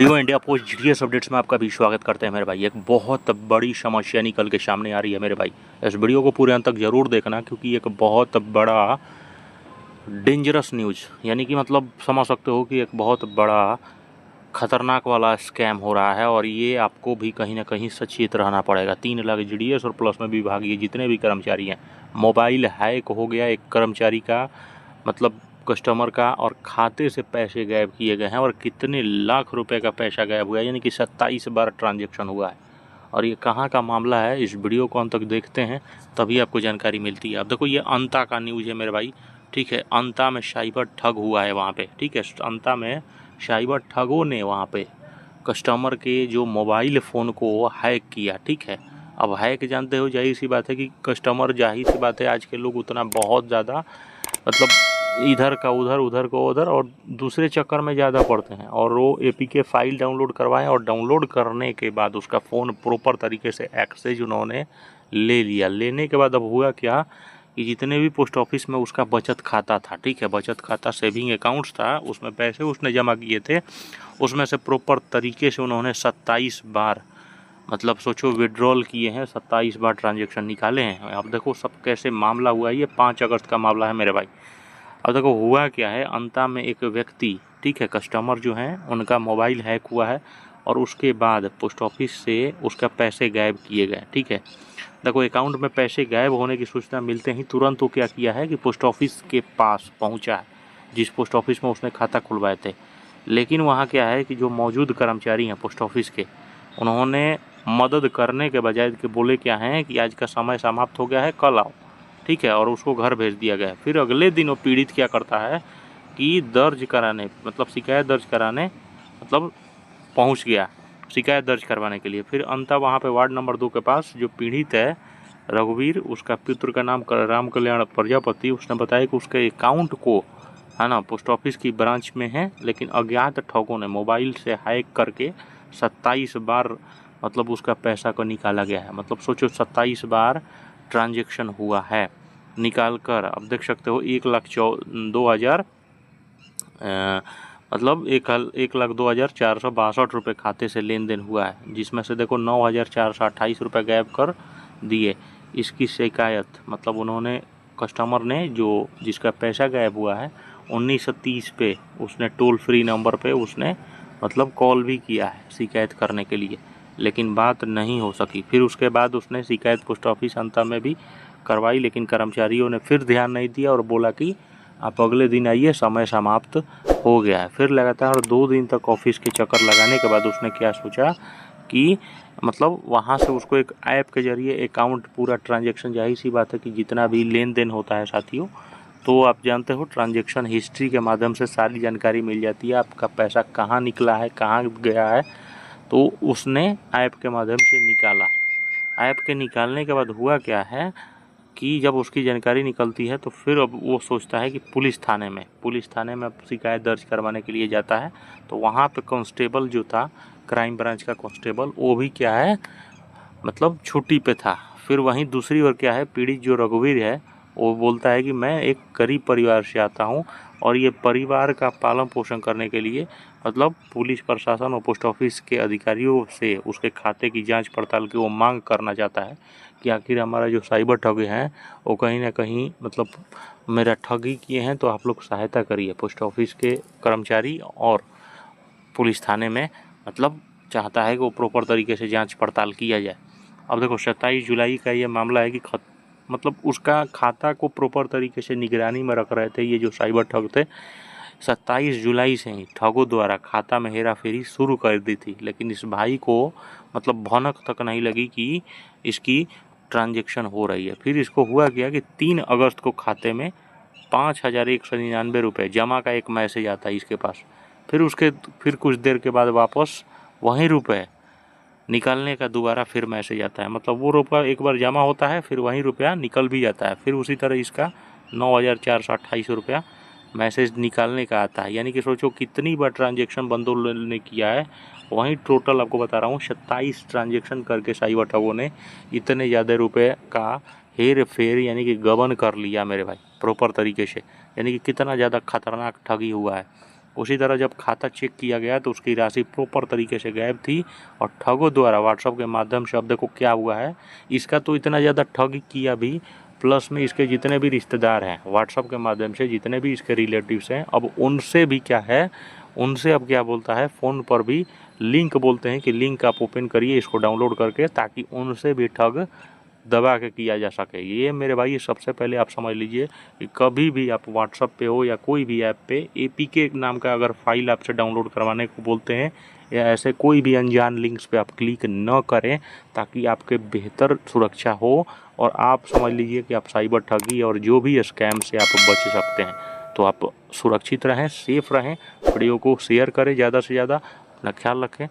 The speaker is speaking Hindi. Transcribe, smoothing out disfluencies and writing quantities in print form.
Vivo India post GTS updates में आपका भी स्वागत करते हैं मेरे भाई। एक बहुत बड़ी समस्या निकल के सामने आ रही है मेरे भाई। इस वीडियो को पूरे अंत तक जरूर देखना क्योंकि एक बहुत बड़ा डेंजरस न्यूज़ यानी कि मतलब समझ सकते हो कि एक बहुत बड़ा खतरनाक वाला स्कैम हो रहा है और ये आपको भी कहीं ना कहीं सचेत रहना पड़ेगा। 3 लाख जीडीएस और प्लस में विभागीय जितने भी कर्मचारी हैं, मोबाइल हैक हो गया एक कर्मचारी का, मतलब कस्टमर का, और खाते से पैसे गायब किए गए हैं और कितने लाख रुपए का पैसा गायब हुआ है, यानी कि 27 बार ट्रांजैक्शन हुआ है। और ये कहाँ का मामला है, इस वीडियो को अंत तक देखते हैं तभी आपको जानकारी मिलती है। अब देखो, ये अंता का न्यूज़ है मेरे भाई, ठीक है। अंता में साइबर ठग हुआ है वहाँ पे, ठीक है। अंता में साइबर ठगों ने वहाँ पे कस्टमर के जो मोबाइल फ़ोन को हैक किया, ठीक है। अब हैक जानते हो, जाहिर सी बात है कि कस्टमर, जाहिर सी बात है आज के लोग उतना बहुत ज़्यादा मतलब इधर का उधर, उधर को उधर, और दूसरे चक्कर में ज़्यादा पड़ते हैं और वो एपीके फाइल डाउनलोड करवाएं और डाउनलोड करने के बाद उसका फ़ोन प्रॉपर तरीके से एक्सेस उन्होंने ले लिया। लेने के बाद अब हुआ क्या कि जितने भी पोस्ट ऑफिस में उसका बचत खाता था, ठीक है, बचत खाता सेविंग अकाउंट्स था, उसमें पैसे उसने जमा किए थे, उसमें से प्रॉपर तरीके से उन्होंने 27 बार, मतलब सोचो, विड्रॉल किए हैं, 27 बार ट्रांजेक्शन निकाले हैं। अब देखो सब कैसे मामला हुआ है। ये 5 अगस्त का मामला है मेरे भाई। अब देखो हुआ क्या है, अंता में एक व्यक्ति, ठीक है, कस्टमर जो हैं उनका मोबाइल हैक हुआ है और उसके बाद पोस्ट ऑफिस से उसका पैसे गायब किए गए, ठीक है। देखो, अकाउंट में पैसे गायब होने की सूचना मिलते ही तुरंत वो क्या किया है कि पोस्ट ऑफिस के पास पहुंचा है, जिस पोस्ट ऑफिस में उसने खाता खुलवाए थे। लेकिन वहाँ क्या है कि जो मौजूद कर्मचारी हैं पोस्ट ऑफिस के, उन्होंने मदद करने के बजाय के बोले क्या हैं कि आज का समय समाप्त हो गया है, कल आओ, ठीक है, और उसको घर भेज दिया गया। फिर अगले दिन वो पीड़ित क्या करता है कि दर्ज कराने, मतलब शिकायत दर्ज कराने, मतलब पहुंच गया शिकायत दर्ज करवाने के लिए। फिर अंता वहाँ पे वार्ड नंबर 2 के पास जो पीड़ित है रघुवीर, उसका पुत्र का नाम राम कल्याण प्रजापति, उसने बताया कि उसके अकाउंट को, है ना, पोस्ट ऑफिस की ब्रांच में है, लेकिन अज्ञात ठगों ने मोबाइल से हैक करके 27 बार मतलब उसका पैसा को निकाला गया है। मतलब सोचो, 27 बार ट्रांजेक्शन हुआ है निकाल कर। अब देख सकते हो 1,02,000 मतलब 1,02,462 रुपये खाते से लेन देन हुआ है, जिसमें से देखो 9,428 रुपये गायब कर दिए। इसकी शिकायत, मतलब उन्होंने, कस्टमर ने, जो जिसका पैसा गायब हुआ है, 1930 पे उसने टोल फ्री नंबर पे उसने मतलब कॉल भी किया है शिकायत करने के लिए, लेकिन बात नहीं हो सकी। फिर उसके बाद उसने शिकायत पोस्ट ऑफिस अंता में भी करवाई, लेकिन कर्मचारियों ने फिर ध्यान नहीं दिया और बोला कि आप अगले दिन आइए, समय समाप्त हो गया है। फिर लगातार 2 दिन तक ऑफिस के चक्कर लगाने के बाद उसने क्या सोचा कि मतलब वहाँ से उसको एक ऐप के जरिए अकाउंट पूरा ट्रांजैक्शन, जाहिर सी बात है कि जितना भी लेन देन होता है साथियों, तो आप जानते हो ट्रांजैक्शन हिस्ट्री के माध्यम से सारी जानकारी मिल जाती है, आपका पैसा कहाँ निकला है, कहाँ गया है। तो उसने ऐप के माध्यम से निकाला। ऐप के निकालने के बाद हुआ क्या है कि जब उसकी जानकारी निकलती है तो फिर अब वो सोचता है कि पुलिस थाने में अब शिकायत दर्ज करवाने के लिए जाता है। तो वहाँ पे कांस्टेबल जो था, क्राइम ब्रांच का कांस्टेबल, वो भी क्या है, मतलब छुट्टी पे था। फिर वहीं दूसरी ओर क्या है, पीड़ित जो रघुवीर है, वो बोलता है कि मैं एक गरीब परिवार से आता हूँ और ये परिवार का पालन पोषण करने के लिए मतलब पुलिस प्रशासन और पोस्ट ऑफिस के अधिकारियों से उसके खाते की जांच पड़ताल की वो मांग करना चाहता है कि आखिर हमारा जो साइबर ठगे हैं वो कहीं ना कहीं मतलब मेरा ठगी किए हैं, तो आप लोग सहायता करिए। पोस्ट ऑफिस के कर्मचारी और पुलिस थाने में मतलब चाहता है कि वो प्रॉपर तरीके से जांच पड़ताल किया जाए। अब देखो 27 जुलाई का ये मामला है कि मतलब उसका खाता को प्रॉपर तरीके से निगरानी में रख रहे थे ये जो साइबर ठग थे। 27 जुलाई से ही ठगों द्वारा खाता में हेरा फेरी शुरू कर दी थी, लेकिन इस भाई को मतलब भनक तक नहीं लगी कि इसकी ट्रांजैक्शन हो रही है। फिर इसको हुआ क्या कि 3 अगस्त को खाते में 5,199 रुपये जमा का एक मैसेज आता है इसके पास। फिर कुछ देर के बाद वापस वही रुपये निकालने का दोबारा फिर मैसेज आता है। मतलब वो रुपया एक बार जमा होता है, फिर वही रुपया निकल भी जाता है। फिर उसी तरह इसका 9,428 रुपया मैसेज निकालने का आता है। यानी कि सोचो कितनी बार ट्रांजेक्शन बंदों ने किया है। वहीं टोटल आपको बता रहा हूँ 27 ट्रांजेक्शन करके साइबर ठगों ने इतने ज़्यादा रुपए का हेर फेर यानी कि गबन कर लिया मेरे भाई, प्रॉपर तरीके से। यानी कि कितना ज़्यादा खतरनाक ठगी हुआ है। उसी तरह जब खाता चेक किया गया तो उसकी राशि प्रॉपर तरीके से गायब थी और ठगों द्वारा व्हाट्सएप के माध्यम से अब देखो क्या हुआ है, इसका तो इतना ज़्यादा ठग किया भी, प्लस में इसके जितने भी रिश्तेदार हैं व्हाट्सएप के माध्यम से, जितने भी इसके रिलेटिव्स हैं, अब उनसे भी क्या है, उनसे अब क्या बोलता है, फ़ोन पर भी लिंक बोलते हैं कि लिंक आप ओपन करिए इसको डाउनलोड करके, ताकि उनसे भी ठग दबा के किया जा सके। ये मेरे भाई सबसे पहले आप समझ लीजिए कि कभी भी आप व्हाट्सएप पे हो या कोई भी ऐप पे APK नाम का अगर फाइल आपसे डाउनलोड करवाने को बोलते हैं या ऐसे कोई भी अनजान लिंक्स पे आप क्लिक न करें, ताकि आपके बेहतर सुरक्षा हो और आप समझ लीजिए कि आप साइबर ठगी और जो भी स्कैम से आप बच सकते हैं। तो आप सुरक्षित रहें, सेफ रहें, वीडियो को शेयर करें ज़्यादा से ज़्यादा, अपना ख्याल रखें।